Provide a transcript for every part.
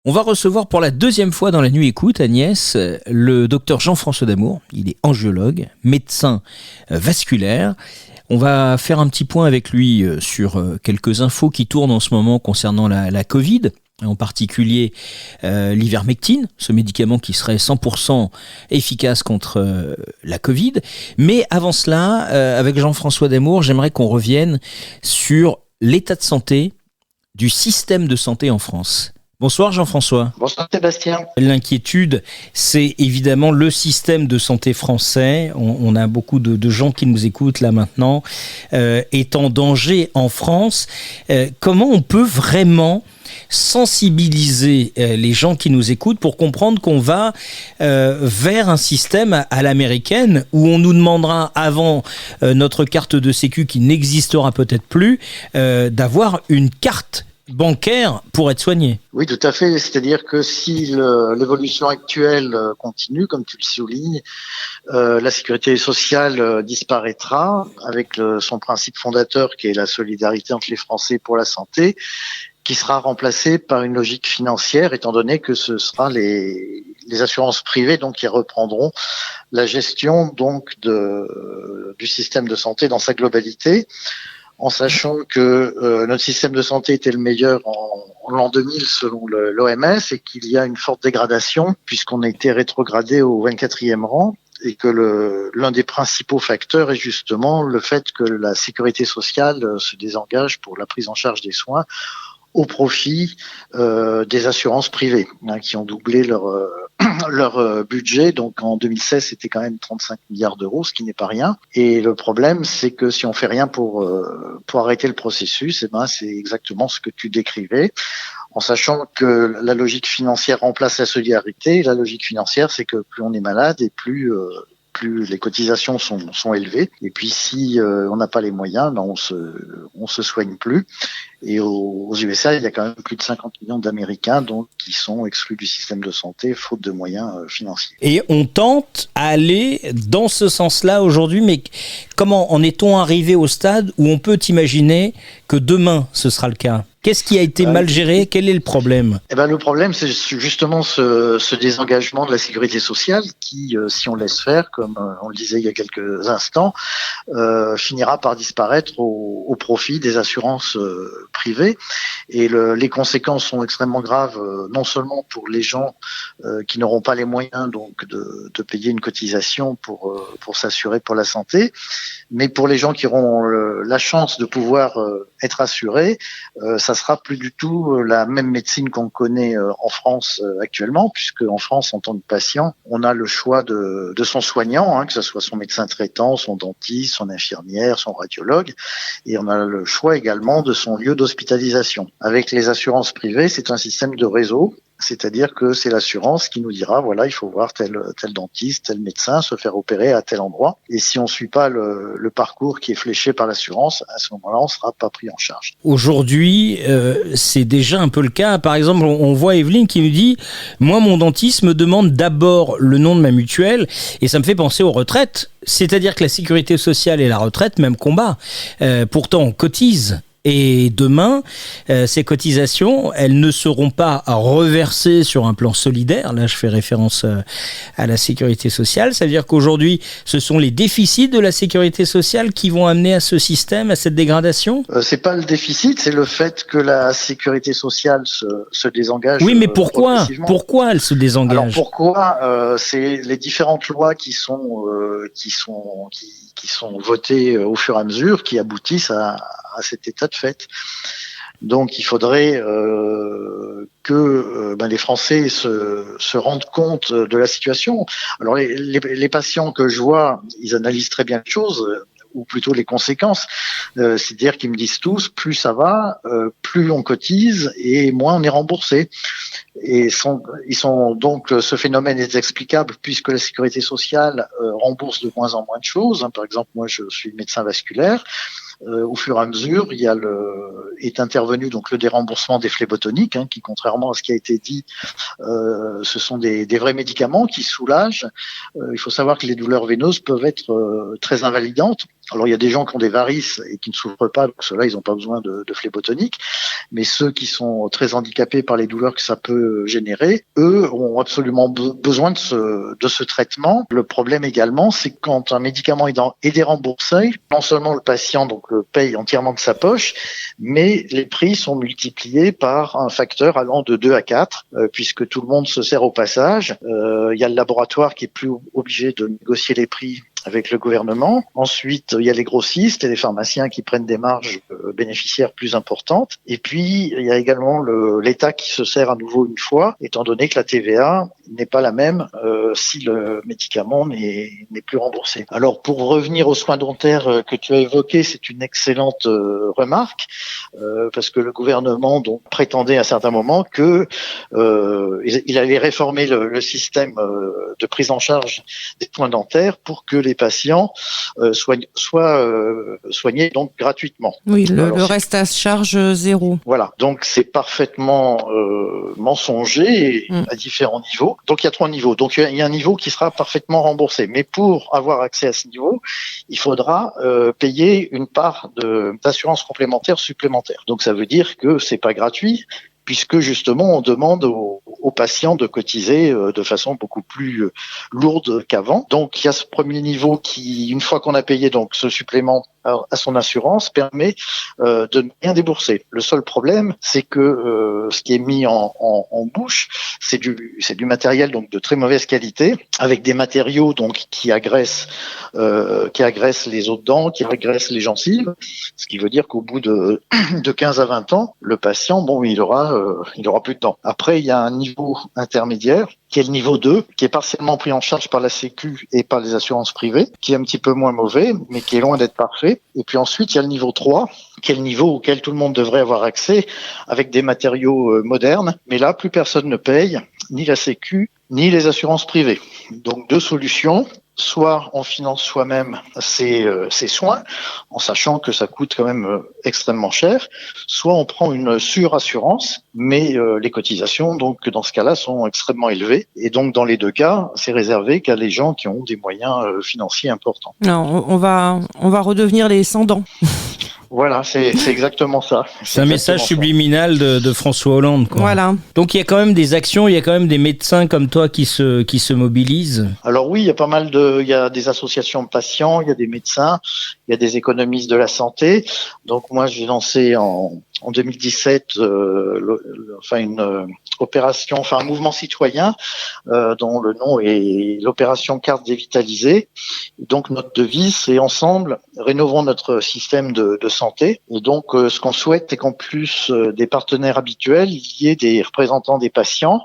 On va recevoir pour la deuxième fois dans la Nuit Écoute, Agnès, le docteur Jean-François Damour. Il est angiologue, médecin vasculaire. On va faire un petit point avec lui sur quelques infos qui tournent en ce moment concernant la Covid, en particulier l'ivermectine, ce médicament qui serait 100% efficace contre la Covid. Mais avant cela, avec Jean-François Damour, j'aimerais qu'on revienne sur l'état de santé du système de santé en France. Bonsoir Jean-François. Bonsoir Sébastien. L'inquiétude, c'est évidemment le système de santé français. On a beaucoup de gens qui nous écoutent là maintenant, est en danger en France. Comment on peut vraiment sensibiliser les gens qui nous écoutent pour comprendre qu'on va vers un système à l'américaine où on nous demandera avant notre carte de sécu qui n'existera peut-être plus d'avoir une carte bancaire pour être soigné. Oui, tout à fait. C'est-à-dire que si l'évolution actuelle continue, comme tu le soulignes, la sécurité sociale disparaîtra avec son principe fondateur qui est la solidarité entre les Français pour la santé, qui sera remplacée par une logique financière, étant donné que ce sera les assurances privées donc qui reprendront la gestion donc du système de santé dans sa globalité, en sachant que notre système de santé était le meilleur en l'an 2000 selon l'OMS et qu'il y a une forte dégradation puisqu'on a été rétrogradé au 24e rang et que l'un des principaux facteurs est justement le fait que la sécurité sociale se désengage pour la prise en charge des soins au profit des assurances privées qui ont doublé leur budget. Donc en 2016, c'était quand même 35 milliards d'euros, ce qui n'est pas rien. Et le problème, c'est que si on fait rien pour arrêter le processus, c'est exactement ce que tu décrivais, en sachant que la logique financière remplace la solidarité. Et la logique financière, c'est que plus on est malade et plus les cotisations sont élevées. Et puis si on n'a pas les moyens, on se soigne plus. Et aux USA, il y a quand même plus de 50 millions d'Américains donc qui sont exclus du système de santé faute de moyens financiers. Et on tente à aller dans ce sens-là aujourd'hui, mais comment en est-on arrivé au stade où on peut imaginer que demain ce sera le cas ? Qu'est-ce qui a été mal géré ? Quel est le problème ? Le problème, c'est justement ce désengagement de la sécurité sociale qui, si on laisse faire, comme on le disait il y a quelques instants, finira par disparaître au profit des assurances privées. Et les conséquences sont extrêmement graves, non seulement pour les gens qui n'auront pas les moyens donc de payer une cotisation pour s'assurer pour la santé, mais pour les gens qui auront la chance de pouvoir être assurés, ça sera plus du tout la même médecine qu'on connaît en France actuellement, puisque en France, en tant que patient, on a le choix de son soignant, que ce soit son médecin traitant, son dentiste, son infirmière, son radiologue, et on a le choix également de son lieu d'hospitalisation. Avec les assurances privées, c'est un système de réseau. C'est-à-dire que c'est l'assurance qui nous dira, voilà, il faut voir tel dentiste, tel médecin, se faire opérer à tel endroit. Et si on suit pas le parcours qui est fléché par l'assurance, à ce moment-là, on sera pas pris en charge. Aujourd'hui, c'est déjà un peu le cas. Par exemple, on voit Evelyne qui nous dit, moi, mon dentiste me demande d'abord le nom de ma mutuelle et ça me fait penser aux retraites. C'est-à-dire que la sécurité sociale et la retraite, même combat. Pourtant, on cotise. Et demain, ces cotisations, elles ne seront pas reversées sur un plan solidaire. Là, je fais référence à la sécurité sociale. C'est-à-dire qu'aujourd'hui, ce sont les déficits de la sécurité sociale qui vont amener à ce système, à cette dégradation ? C'est pas le déficit, c'est le fait que la sécurité sociale se désengage. Oui, mais pourquoi ? Pourquoi elle se désengage ? Alors pourquoi ? C'est les différentes lois qui sont votées au fur et à mesure qui aboutissent à cet état de fait. Donc il faudrait que les Français se rendent compte de la situation. Alors les patients que je vois, ils analysent très bien les choses, ou plutôt les conséquences. C'est-à-dire qu'ils me disent tous, plus ça va, plus on cotise et moins on est remboursé. Et ils sont donc, ce phénomène est explicable puisque la sécurité sociale rembourse de moins en moins de choses. Par exemple, moi je suis médecin vasculaire. Au fur et à mesure, est intervenu donc le déremboursement des phlébotoniques, qui, contrairement à ce qui a été dit, ce sont des vrais médicaments qui soulagent. Il faut savoir que les douleurs veineuses peuvent être très invalidantes. Alors il y a des gens qui ont des varices et qui ne souffrent pas, donc ceux-là ils n'ont pas besoin de phlébotonique, mais ceux qui sont très handicapés par les douleurs que ça peut générer, eux ont absolument besoin de ce traitement. Le problème également, c'est que quand un médicament est déremboursé, non seulement le patient donc le paye entièrement de sa poche, mais les prix sont multipliés par un facteur allant de 2 à 4, puisque tout le monde se sert au passage. Il y a le laboratoire qui est plus obligé de négocier les prix avec le gouvernement. Ensuite, il y a les grossistes et les pharmaciens qui prennent des marges bénéficiaires plus importantes. Et puis, il y a également l'État qui se sert à nouveau une fois, étant donné que la TVA n'est pas la même si le médicament n'est plus remboursé. Alors, pour revenir aux soins dentaires que tu as évoqués, c'est une excellente remarque, parce que le gouvernement donc prétendait à certains moments que il allait réformer le système de prise en charge des soins dentaires pour que les patients soient soignés donc gratuitement. Oui, le reste à charge zéro. Voilà, donc c'est parfaitement mensonger à différents niveaux. Donc il y a 3 niveaux. Donc il y a un niveau qui sera parfaitement remboursé. Mais pour avoir accès à ce niveau, il faudra payer une part d'assurance complémentaire supplémentaire. Donc ça veut dire que c'est pas gratuit, puisque justement on demande aux patients de cotiser de façon beaucoup plus lourde qu'avant. Donc il y a ce premier niveau qui, une fois qu'on a payé donc ce supplément à son assurance, permet de ne rien débourser. Le seul problème, c'est que ce qui est mis en bouche, c'est du matériel donc de très mauvaise qualité, avec des matériaux donc qui agressent les os de dents, qui agressent les gencives, ce qui veut dire qu'au bout de 15 à 20 ans, le patient, il aura plus de dents. Après, il y a un niveau intermédiaire, qui est le niveau 2, qui est partiellement pris en charge par la Sécu et par les assurances privées, qui est un petit peu moins mauvais, mais qui est loin d'être parfait. Et puis ensuite, il y a le niveau 3, qui est le niveau auquel tout le monde devrait avoir accès, avec des matériaux modernes. Mais là, plus personne ne paye, ni la Sécu, ni les assurances privées. Donc 2 solutions. Soit on finance soi-même ces soins, en sachant que ça coûte quand même extrêmement cher, soit on prend une surassurance, mais les cotisations, donc dans ce cas-là, sont extrêmement élevées. Et donc dans les 2 cas, c'est réservé qu'à les gens qui ont des moyens financiers importants. Non, on va redevenir les sans dents. Voilà, c'est exactement ça. C'est un message subliminal de François Hollande, quoi. Voilà. Donc il y a quand même des actions, il y a quand même des médecins comme toi qui se mobilisent. Alors oui, il y a il y a des associations de patients, il y a des médecins, il y a des économistes de la santé. Donc moi, j'ai lancé en 2017 un mouvement citoyen dont le nom est l'opération Carte dévitalisée. Donc notre devise, c'est ensemble rénovons notre système de santé. Et donc ce qu'on souhaite, c'est qu'en plus des partenaires habituels, il y ait des représentants des patients,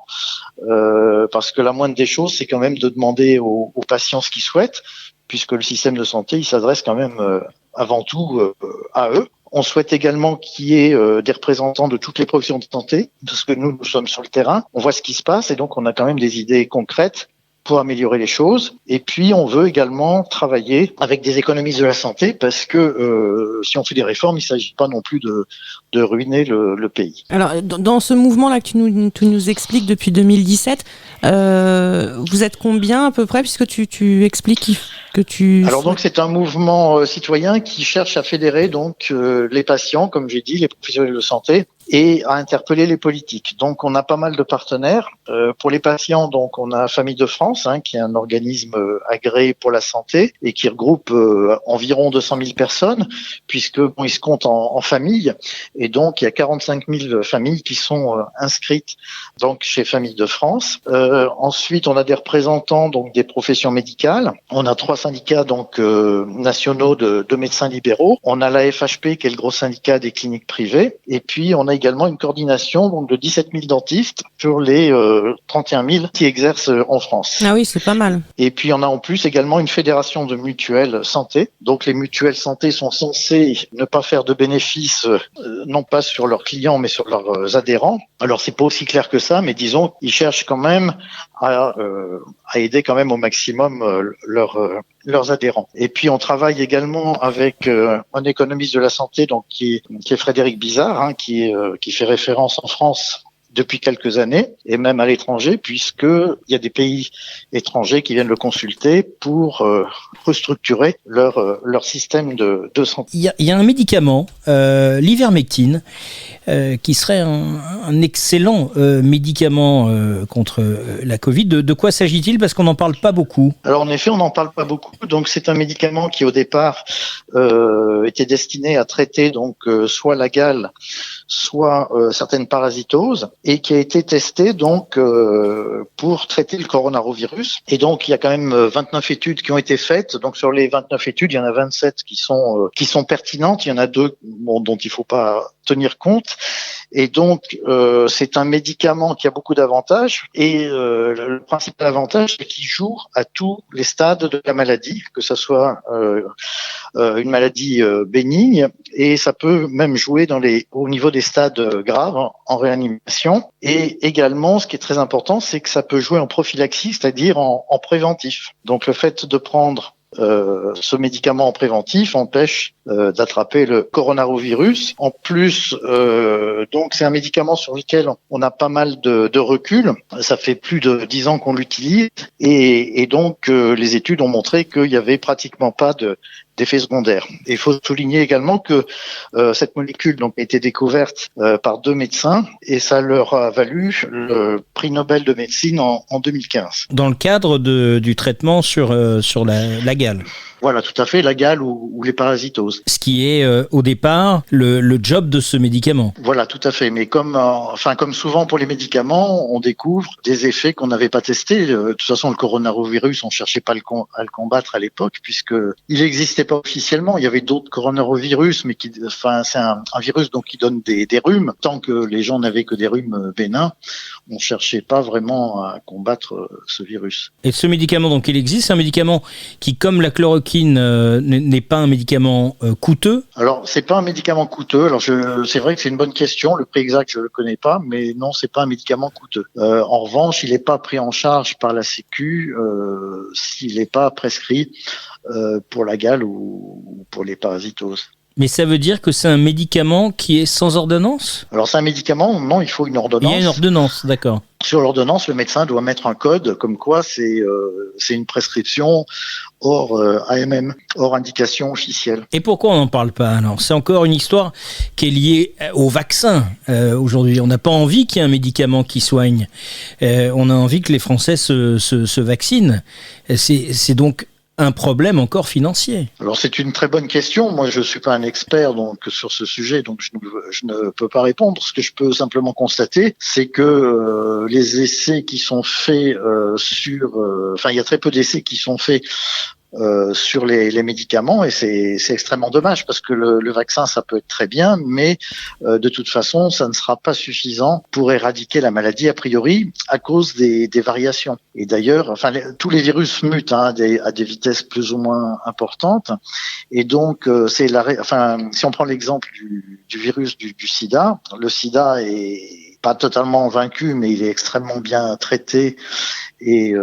parce que la moindre des choses, c'est quand même de demander aux patients ce qu'ils souhaitent, puisque le système de santé, il s'adresse quand même avant tout à eux. On souhaite également qu'il y ait des représentants de toutes les professions de santé, parce que nous sommes sur le terrain, on voit ce qui se passe et donc on a quand même des idées concrètes pour améliorer les choses. Et puis, on veut également travailler avec des économistes de la santé parce que si on fait des réformes, il ne s'agit pas non plus de ruiner le pays. Alors, dans ce mouvement-là que tu nous expliques depuis 2017, vous êtes combien à peu près, puisque tu expliques que tu... Alors donc, c'est un mouvement citoyen qui cherche à fédérer donc les patients, comme j'ai dit, les professionnels de santé, et à interpeller les politiques. Donc, on a pas mal de partenaires. Pour les patients, donc, on a Famille de France, qui est un organisme agréé pour la santé et qui regroupe environ 200 000 personnes, puisque ils se comptent en famille. Et donc, il y a 45 000 familles qui sont inscrites donc chez Famille de France. Ensuite, on a des représentants donc des professions médicales. On a 3 syndicats donc nationaux de médecins libéraux. On a la FHP, qui est le gros syndicat des cliniques privées. Et puis, on a également une coordination donc de 17 000 dentistes sur les 31 000 qui exercent en France. Ah oui, c'est pas mal. Et puis on a en plus également une fédération de mutuelles santé. Donc les mutuelles santé sont censées ne pas faire de bénéfices, non pas sur leurs clients mais sur leurs adhérents. Alors c'est pas aussi clair que ça, mais disons ils cherchent quand même à aider quand même au maximum leurs adhérents. Et puis on travaille également avec un économiste de la santé donc qui est Frédéric Bizard, qui fait référence en France depuis quelques années, et même à l'étranger, puisqu'il y a des pays étrangers qui viennent le consulter pour restructurer leur système de santé. Il y a un médicament, l'ivermectine, qui serait un excellent médicament contre la Covid. De quoi s'agit-il? Parce qu'on n'en parle pas beaucoup. Alors en effet, on n'en parle pas beaucoup. Donc c'est un médicament qui au départ était destiné à traiter donc soit la gale, soit certaines parasitoses, et qui a été testé donc pour traiter le coronavirus. Et donc il y a quand même 29 études qui ont été faites. Donc sur les 29 études, il y en a 27 qui sont pertinentes. Il y en a 2 dont il faut pas tenir compte. Et donc, c'est un médicament qui a beaucoup d'avantages. Et le principal avantage, c'est qu'il joue à tous les stades de la maladie, que ce soit une maladie bénigne, et ça peut même jouer au niveau des stades graves, en réanimation. Et également, ce qui est très important, c'est que ça peut jouer en prophylaxie, c'est-à-dire en préventif. Donc, le fait de prendre ce médicament en préventif empêche d'attraper le coronavirus. En plus, donc c'est un médicament sur lequel on a pas mal de recul. Ça fait plus de 10 ans qu'on l'utilise, et donc les études ont montré qu'il y avait pratiquement pas d'effets secondaires. Et il faut souligner également que cette molécule donc a été découverte par 2 médecins, et ça leur a valu le prix Nobel de médecine en 2015. Dans le cadre du traitement sur la gale. Voilà, tout à fait, la gale ou les parasitoses. Ce qui est au départ le job de ce médicament. Voilà, tout à fait. Mais comme souvent pour les médicaments, on découvre des effets qu'on n'avait pas testés. De toute façon, le coronavirus, on cherchait pas à le combattre à l'époque, puisque il n'existait pas officiellement. Il y avait d'autres coronavirus, mais c'est un virus donc qui donne des rhumes. Tant que les gens n'avaient que des rhumes bénins, on cherchait pas vraiment à combattre ce virus. Et ce médicament, donc, il existe, c'est un médicament qui, comme la chloroquine, n'est pas un médicament coûteux? Alors, c'est pas un médicament coûteux. Alors, c'est vrai que c'est une bonne question. Le prix exact, je le connais pas, mais non, c'est pas un médicament coûteux. En revanche, il n'est pas pris en charge par la Sécu s'il n'est pas prescrit pour la gale ou pour les parasitoses. Mais ça veut dire que c'est un médicament qui est sans ordonnance? Alors c'est un médicament, non, il faut une ordonnance. Il y a une ordonnance, d'accord. Sur l'ordonnance, le médecin doit mettre un code comme quoi c'est une prescription hors AMM, hors indication officielle. Et pourquoi on n'en parle pas alors? C'est encore une histoire qui est liée au vaccin aujourd'hui. On n'a pas envie qu'il y ait un médicament qui soigne. On a envie que les Français se vaccinent. C'est donc un problème encore financier. Alors c'est une très bonne question. Moi je suis pas un expert donc sur ce sujet, donc je ne peux pas répondre. Ce que je peux simplement constater, c'est que les essais qui sont faits il y a très peu d'essais qui sont faits sur les médicaments, et c'est extrêmement dommage parce que le vaccin ça peut être très bien, mais de toute façon ça ne sera pas suffisant pour éradiquer la maladie a priori à cause des variations. Et d'ailleurs, tous les virus mutent à des vitesses plus ou moins importantes, et donc si on prend l'exemple du virus du sida, le sida est pas totalement vaincu, mais il est extrêmement bien traité. Et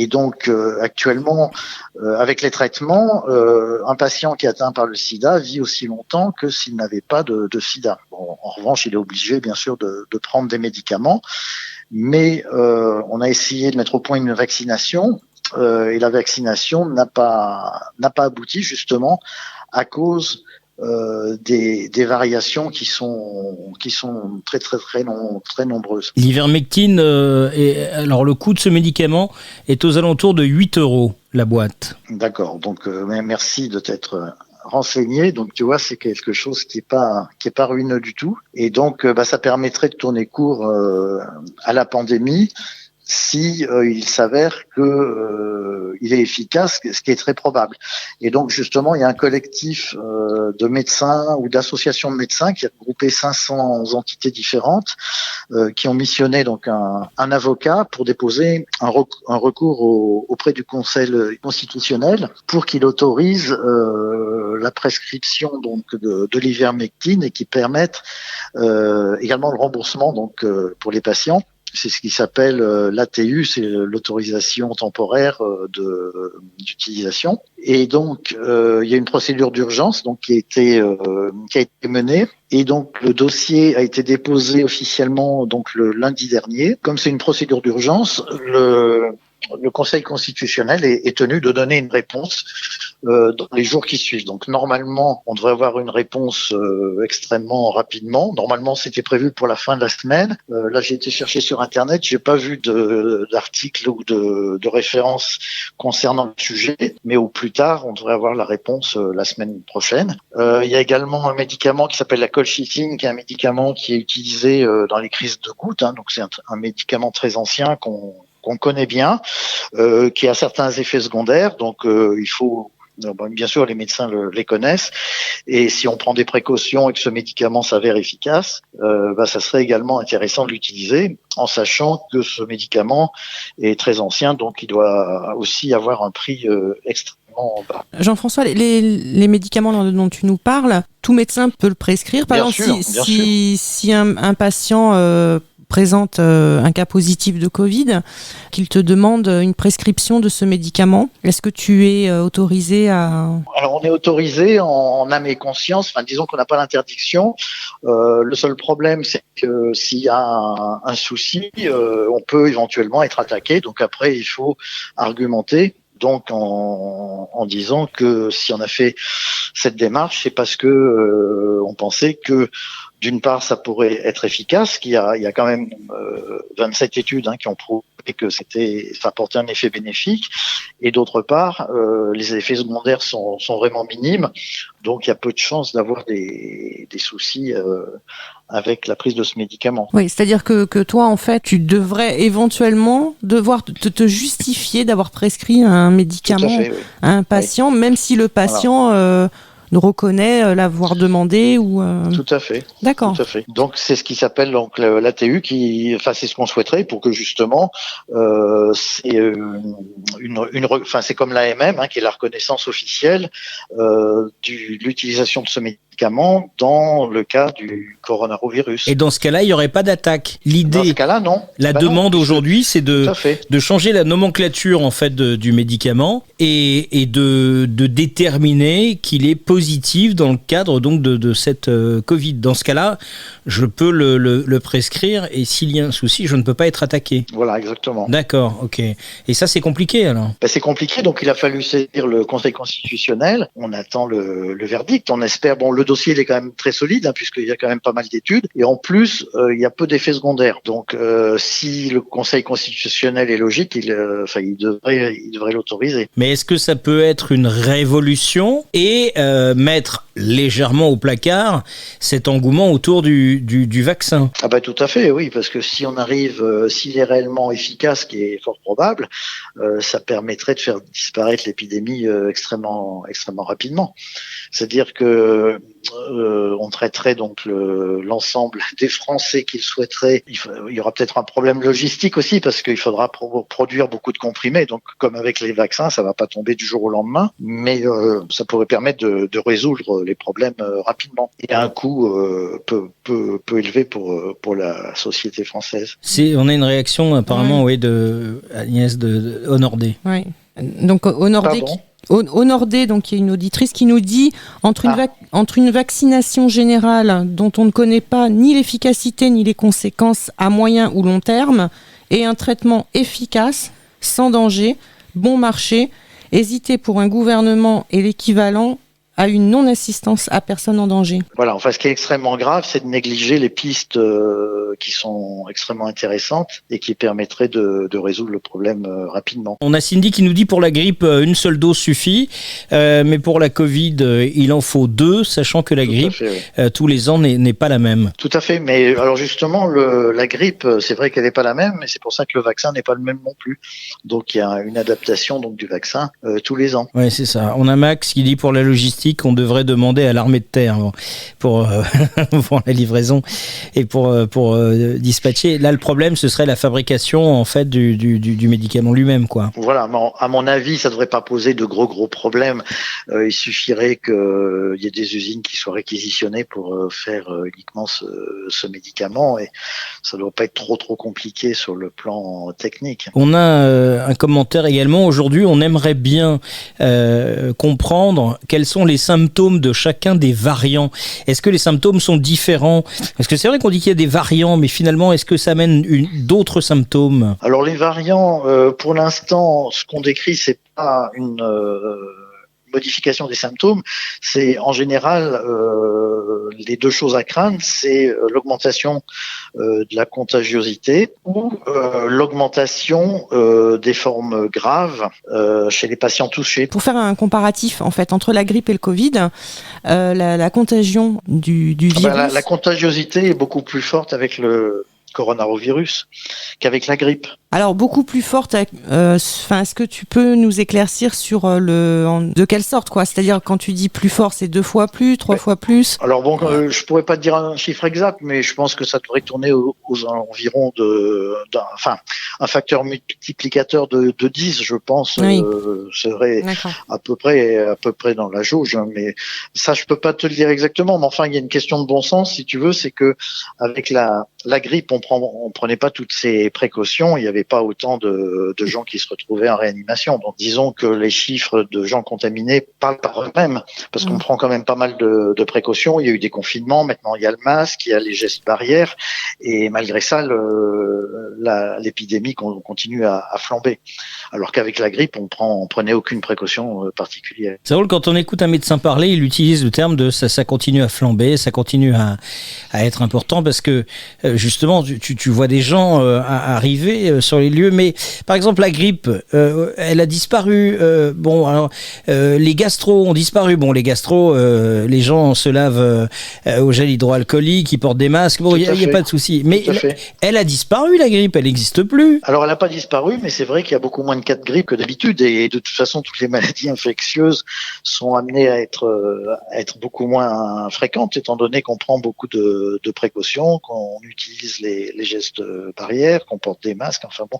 donc actuellement, avec les traitements, un patient qui est atteint par le sida vit aussi longtemps que s'il n'avait pas de sida. Bon, en revanche, il est obligé, bien sûr, de prendre des médicaments. Mais on a essayé de mettre au point une vaccination, et la vaccination n'a pas abouti justement à cause des variations qui sont très très très très nombreuses. L'ivermectine, alors le coût de ce médicament est aux alentours de 8 € la boîte. D'accord, donc merci de t'être renseigné. Donc tu vois, c'est quelque chose qui est pas ruineux du tout, et donc ça permettrait de tourner court à la pandémie si il s'avère que il est efficace, ce qui est très probable. Et donc justement, il y a un collectif de médecins ou d'associations de médecins qui a regroupé 500 entités différentes qui ont missionné donc un avocat pour déposer un recours auprès du Conseil constitutionnel pour qu'il autorise la prescription donc de l'ivermectine, et qui permette également le remboursement donc pour les patients. C'est ce qui s'appelle l'ATU, c'est l'autorisation temporaire d'utilisation. Et donc, il y a une procédure d'urgence donc qui a été menée. Et donc, le dossier a été déposé officiellement donc le lundi dernier. Comme c'est une procédure d'urgence, le Conseil constitutionnel est tenu de donner une réponse dans les jours qui suivent. Donc normalement, on devrait avoir une réponse extrêmement rapidement. Normalement, c'était prévu pour la fin de la semaine. Là, j'ai été chercher sur Internet, j'ai pas vu d'article ou de référence concernant le sujet, mais au plus tard, on devrait avoir la réponse la semaine prochaine. Il y a également un médicament qui s'appelle la colchicine, qui est un médicament qui est utilisé dans les crises de gouttes. Donc c'est un médicament très ancien qu'on connaît bien, qui a certains effets secondaires, donc il faut bien sûr les médecins les connaissent, et si on prend des précautions et que ce médicament s'avère efficace, ça serait également intéressant de l'utiliser, en sachant que ce médicament est très ancien, donc il doit aussi avoir un prix extrêmement bas. Jean-François, les médicaments dont tu nous parles, tout médecin peut le prescrire. Par exemple, si un patient présente un cas positif de Covid, qu'il te demande une prescription de ce médicament, est-ce que tu es autorisé à... Alors on est autorisé en âme et conscience, disons qu'on n'a pas l'interdiction. Le seul problème, c'est que s'il y a un souci, on peut éventuellement être attaqué, donc après il faut argumenter. Donc en disant que si on a fait cette démarche, c'est parce que on pensait que d'une part, ça pourrait être efficace, qu'il y a quand même 27 études qui ont prouvé que ça apportait un effet bénéfique, et d'autre part, les effets secondaires sont vraiment minimes, donc il y a peu de chances d'avoir des soucis avec la prise de ce médicament. Oui, c'est-à-dire que toi, en fait, tu devrais éventuellement devoir te justifier d'avoir prescrit un médicament à un patient, même si le patient... reconnaît l'avoir demandé ou Tout à fait. D'accord. Tout à fait. Donc c'est ce qui s'appelle donc l'ATU c'est ce qu'on souhaiterait pour que justement c'est c'est comme l'AMM qui est la reconnaissance officielle de l'utilisation de ce médicament dans le cas du coronavirus. Et dans ce cas-là, il n'y aurait pas d'attaque. L'idée, dans ce cas-là, non. La demande aujourd'hui, c'est de changer la nomenclature en fait du médicament et de déterminer qu'il est positif dans le cadre donc de cette Covid. Dans ce cas-là, je peux le prescrire, et s'il y a un souci, je ne peux pas être attaqué. Voilà, exactement. D'accord, ok. Et ça, c'est compliqué alors? C'est compliqué, donc il a fallu saisir le Conseil constitutionnel. On attend le verdict. On espère. Bon, le dossier il est quand même très solide puisqu'il y a quand même pas mal d'études, et en plus il y a peu d'effets secondaires. Donc si le Conseil constitutionnel est logique, il devrait l'autoriser. Mais est-ce que ça peut être une révolution et mettre légèrement au placard cet engouement autour du vaccin? Tout à fait, oui, parce que si on arrive, s'il est réellement efficace, ce qui est fort probable, ça permettrait de faire disparaître l'épidémie extrêmement rapidement. C'est-à-dire que on traiterait donc l'ensemble des Français qui le souhaiteraient. Il y aura peut-être un problème logistique aussi, parce qu'il faudra produire beaucoup de comprimés. Donc, comme avec les vaccins, ça va pas tomber du jour au lendemain, mais ça pourrait permettre de résoudre les problèmes rapidement. Et à un coût peu élevé pour la société française. On a une réaction apparemment de Agnès de Honordé. Oui. Donc Honordé. Honordé, donc qui est une auditrice, qui nous dit entre une vaccination générale dont on ne connaît pas ni l'efficacité ni les conséquences à moyen ou long terme, et un traitement efficace, sans danger, bon marché, hésiter pour un gouvernement est l'équivalent à une non-assistance à personne en danger. Voilà, ce qui est extrêmement grave, c'est de négliger les pistes qui sont extrêmement intéressantes et qui permettraient de résoudre le problème rapidement. On a Cindy qui nous dit pour la grippe, une seule dose suffit, mais pour la Covid, il en faut 2, sachant que la grippe, tous les ans, n'est pas la même. Tout à fait, mais alors justement, la grippe, c'est vrai qu'elle n'est pas la même, mais c'est pour ça que le vaccin n'est pas le même non plus. Donc il y a une adaptation du vaccin tous les ans. Oui, c'est ça. On a Max qui dit pour la logistique, dit qu'on devrait demander à l'armée de terre pour la livraison et pour dispatcher. Là, le problème, ce serait la fabrication en fait du médicament lui-même, quoi. Voilà, à mon avis, ça devrait pas poser de gros problèmes. Il suffirait qu'il y ait des usines qui soient réquisitionnées pour faire uniquement ce médicament, et ça doit pas être trop compliqué sur le plan technique. On a un commentaire également. Aujourd'hui, on aimerait bien comprendre quels sont les symptômes de chacun des variants. Est-ce que les symptômes sont différents? Parce que c'est vrai qu'on dit qu'il y a des variants, mais finalement, est-ce que ça amène d'autres symptômes? Alors les variants, pour l'instant, ce qu'on décrit, c'est pas une modification des symptômes, c'est en général les deux choses à craindre, c'est l'augmentation de la contagiosité ou l'augmentation des formes graves chez les patients touchés. Pour faire un comparatif en fait entre la grippe et le Covid, la contagion du virus... La contagiosité est beaucoup plus forte avec le coronavirus qu'avec la grippe. Alors beaucoup plus forte. Est-ce que tu peux nous éclaircir sur de quelle sorte, quoi? C'est-à-dire quand tu dis plus fort, c'est 2 fois plus, 3 fois plus? Alors bon, je pourrais pas te dire un chiffre exact, mais je pense que ça devrait tourner aux environs un facteur multiplicateur de 10, je pense. Oui. Serait à peu près dans la jauge, mais ça je peux pas te le dire exactement. Mais enfin, il y a une question de bon sens, si tu veux, c'est que avec la grippe, on prenait pas toutes ces précautions, il y avait pas autant de gens qui se retrouvaient en réanimation. Donc disons que les chiffres de gens contaminés parlent par eux-mêmes, parce qu'on prend quand même pas mal de précautions. Il y a eu des confinements, maintenant il y a le masque, il y a les gestes barrières, et malgré ça, l'épidémie continue à flamber. Alors qu'avec la grippe, on prenait aucune précaution particulière. C'est drôle, quand on écoute un médecin parler, il utilise le terme de ça continue à flamber, ça continue à être important, parce que justement, tu vois des gens arriver sur les lieux, mais par exemple la grippe, elle a disparu. Les gastros ont disparu. Bon, les gastros, les gens se lavent au gel hydroalcoolique, ils portent des masques. Bon, il y a pas de souci. Mais elle a disparu, la grippe, elle n'existe plus. Alors elle n'a pas disparu, mais c'est vrai qu'il y a beaucoup moins de cas de grippe que d'habitude, et de toute façon, toutes les maladies infectieuses sont amenées à être beaucoup moins fréquentes, étant donné qu'on prend beaucoup de précautions, qu'on utilise les gestes barrières, qu'on porte des masques. Enfin bon,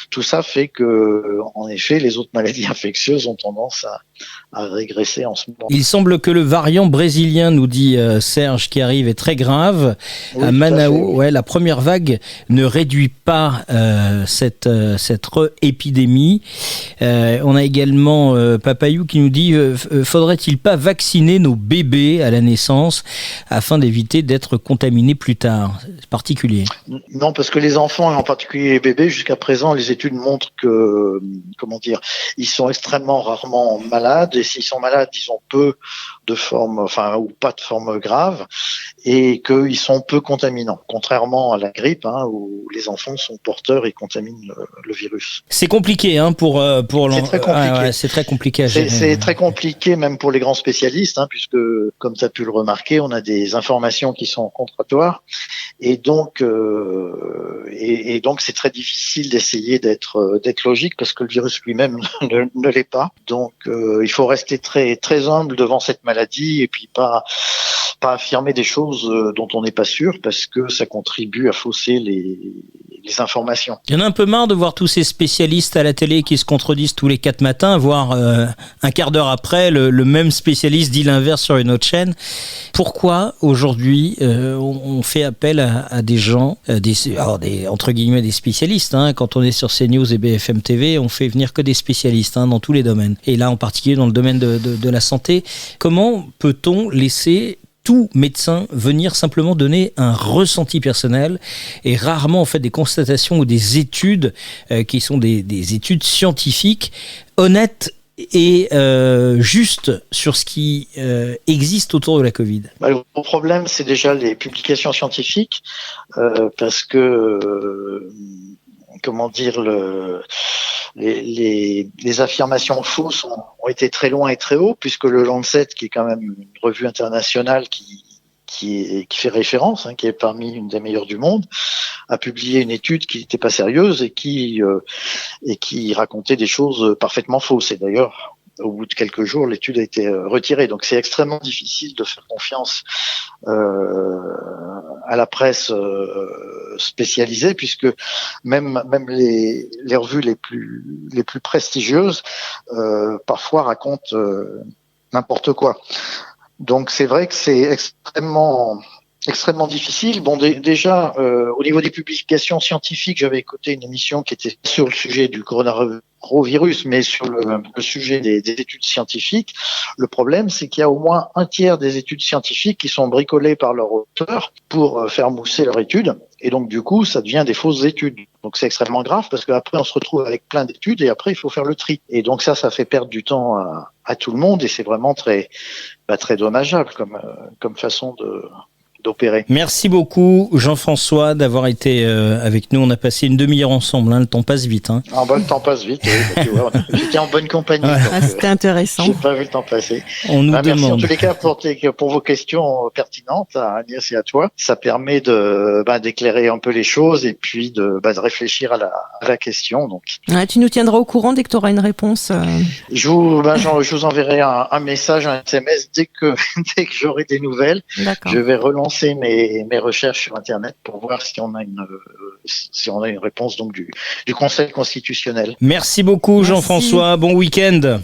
tout ça fait que, en effet, les autres maladies infectieuses ont tendance à régresser en ce moment. Il semble que le variant brésilien, nous dit Serge, qui arrive, est très grave. Oui, à Manaus, la première vague ne réduit pas cette épidémie. On a également Papayou qui nous dit faudrait-il pas vacciner nos bébés à la naissance afin d'éviter d'être contaminés plus tard? C'est particulier. Non, parce que les enfants, et en particulier les bébés, jusqu'à présent, les études montrent que, ils sont extrêmement rarement malades, et s'ils sont malades, ils ont peu de formes, ou pas de formes graves, et qu'ils sont peu contaminants, contrairement à la grippe, où les enfants sont porteurs et contaminent le virus. C'est compliqué, c'est très compliqué. C'est très compliqué à gérer. C'est très compliqué, même pour les grands spécialistes, puisque, comme tu as pu le remarquer, on a des informations qui sont contradictoires, et donc c'est très difficile d'essayer d'être logique, parce que le virus lui-même ne l'est pas. Donc il faut rester très très humble devant cette maladie, et puis pas affirmer des choses dont on n'est pas sûr, parce que ça contribue à fausser les informations. Il y en a un peu marre de voir tous ces spécialistes à la télé qui se contredisent tous les 4 matins, voire un quart d'heure après, le même spécialiste dit l'inverse sur une autre chaîne. Pourquoi aujourd'hui on fait appel à des gens, entre guillemets des spécialistes, quand on est sur CNews et BFM TV, on fait venir que des spécialistes dans tous les domaines. Et là en particulier dans le domaine de la santé. Comment peut-on laisser tout médecin venir simplement donner un ressenti personnel et rarement en fait des constatations ou des études qui sont des études scientifiques honnêtes et juste sur ce qui existe autour de la Covid? Le gros problème, c'est déjà les publications scientifiques, parce que les affirmations fausses ont été très loin et très haut, puisque le Lancet, qui est quand même une revue internationale qui fait référence, qui est parmi une des meilleures du monde, a publié une étude qui n'était pas sérieuse et qui racontait des choses parfaitement fausses. Et d'ailleurs, au bout de quelques jours, l'étude a été retirée. Donc c'est extrêmement difficile de faire confiance à la presse spécialisée, puisque même les revues les plus prestigieuses parfois racontent n'importe quoi. Donc c'est vrai que c'est extrêmement difficile. Bon, déjà, au niveau des publications scientifiques, j'avais écouté une émission qui était sur le sujet du coronavirus, mais sur le sujet des études scientifiques. Le problème, c'est qu'il y a au moins un tiers des études scientifiques qui sont bricolées par leur auteur pour faire mousser leur étude. Et donc, du coup, ça devient des fausses études. Donc, c'est extrêmement grave parce qu'après, on se retrouve avec plein d'études et après, il faut faire le tri. Et donc, ça fait perdre du temps à tout le monde et c'est vraiment très dommageable comme façon d'opérer. Merci beaucoup Jean-François d'avoir été avec nous. On a passé une demi-heure ensemble, le temps passe vite. Le temps passe vite, oui. Tu vois, j'étais en bonne compagnie. Ouais. C'était intéressant. J'ai pas vu le temps passer. On nous demande. Merci en tous les cas pour vos questions pertinentes à Agnès et à toi. Ça permet d'éclairer un peu les choses et puis de réfléchir à la question. Donc. Ouais, tu nous tiendras au courant dès que tu auras une réponse. Je vous enverrai un message, un SMS dès que j'aurai des nouvelles. D'accord. Je vais relancer mes recherches sur Internet pour voir si on a une réponse donc du Conseil constitutionnel. Merci beaucoup Jean-François, bon week-end.